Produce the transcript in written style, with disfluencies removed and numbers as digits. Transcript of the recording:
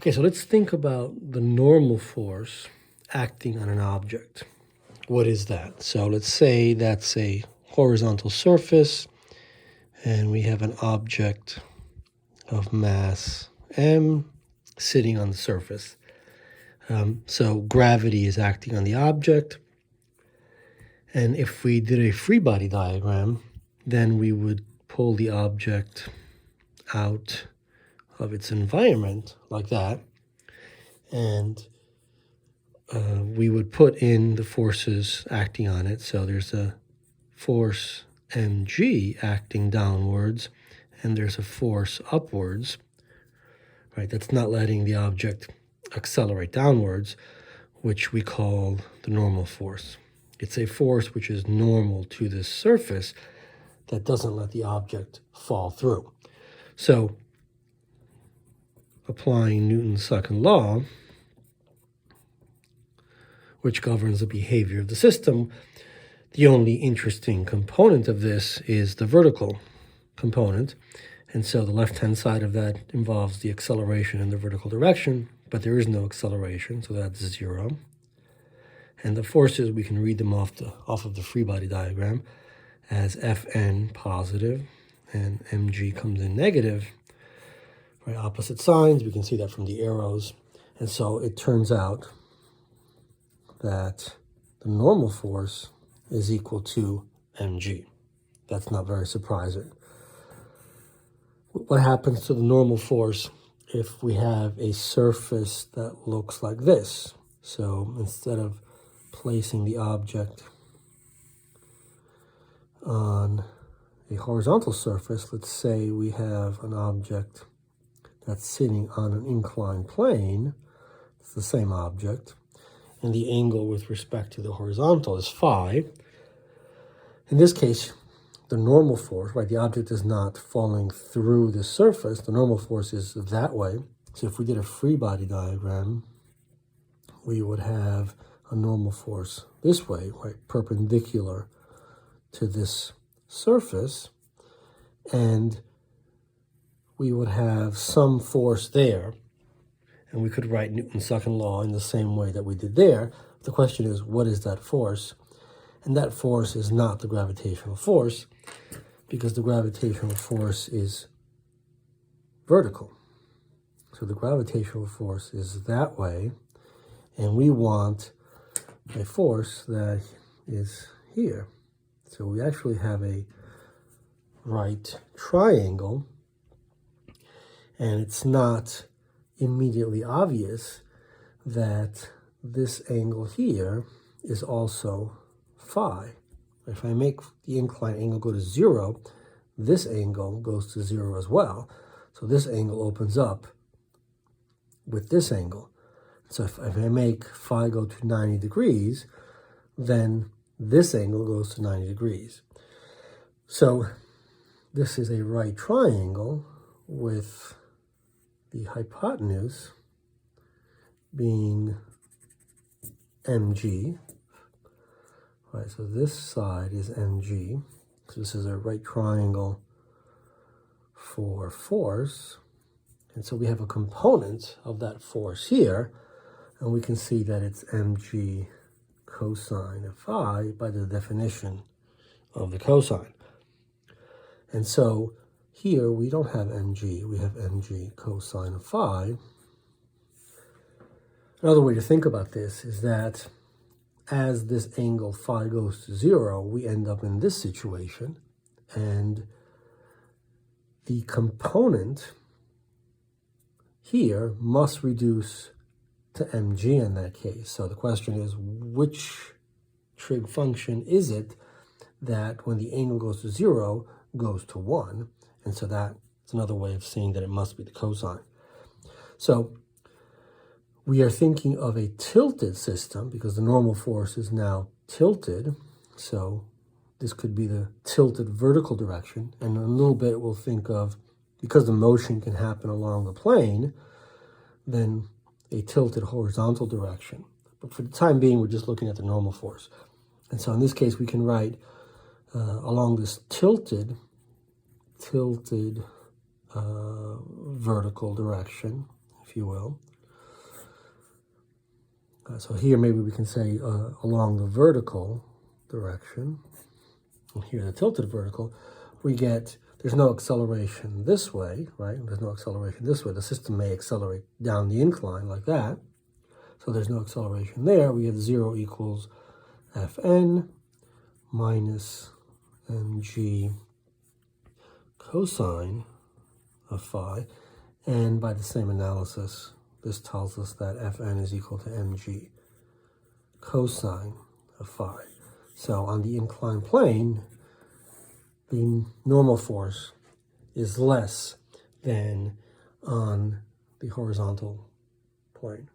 Okay, so let's think about the normal force acting on an object. What is that? So let's say that's a horizontal surface, and we have an object of mass m sitting on the surface. So gravity is acting on the object. And if we did a free body diagram, then we would pull the object out of its environment like that. And we would put in the forces acting on it. So there's a force mg acting downwards, and there's a force upwards, right? That's not letting the object accelerate downwards, which we call the normal force. It's a force which is normal to this surface that doesn't let the object fall through. So applying Newton's second law, which governs the behavior of the system, the only interesting component of this is the vertical component. And so the left-hand side of that involves the acceleration in the vertical direction, but there is no acceleration, so that's 0. And the forces, we can read them off of the free body diagram as Fn positive and mg comes in negative, right? Opposite signs, we can see that from the arrows. And so it turns out that the normal force is equal to mg. That's not very surprising. What happens to the normal force if we have a surface that looks like this? So instead of placing the object on a horizontal surface, let's say we have an object that's sitting on an inclined plane. It's the same object, and the angle with respect to the horizontal is phi. In this case, the normal force, right, the object is not falling through the surface. The normal force is that way. So if we did a free body diagram, we would have a normal force this way, right, perpendicular to this surface, and we would have some force there, and we could write Newton's second law in the same way that we did there. The question is, what is that force? And that force is not the gravitational force, because the gravitational force is vertical. So the gravitational force is that way, and we want a force that is here. So we actually have a right triangle, and it's not immediately obvious that this angle here is also phi. If I make the inclined angle go to 0, this angle goes to 0 as well. So this angle opens up with this angle. So if I make phi go to 90 degrees, then this angle goes to 90 degrees. So this is a right triangle with the hypotenuse being mg. Right, so this side is mg. So this is a right triangle for force. And so we have a component of that force here, and we can see that it's mg cosine of phi by the definition of the cosine. And so here we don't have mg, we have mg cosine of phi. Another way to think about this is that as this angle phi goes to 0, we end up in this situation, and the component here must reduce to mg in that case. So the question is, which trig function is it that when the angle goes to 0 goes to 1? And so that's another way of saying that it must be the cosine. So we are thinking of a tilted system because the normal force is now tilted. So this could be the tilted vertical direction. And in a little bit we'll think of, because the motion can happen along the plane, then a tilted horizontal direction. But for the time being, we're just looking at the normal force. And so in this case, we can write along this tilted vertical direction, if you will, So here maybe we can say along the vertical direction, and here the tilted vertical, we get, there's no acceleration this way, right? There's no acceleration this way. The system may accelerate down the incline like that. So there's no acceleration there. We have 0 equals Fn minus mg cosine of phi. And by the same analysis, this tells us that Fn is equal to mg cosine of phi. So on the inclined plane, the normal force is less than on the horizontal plane.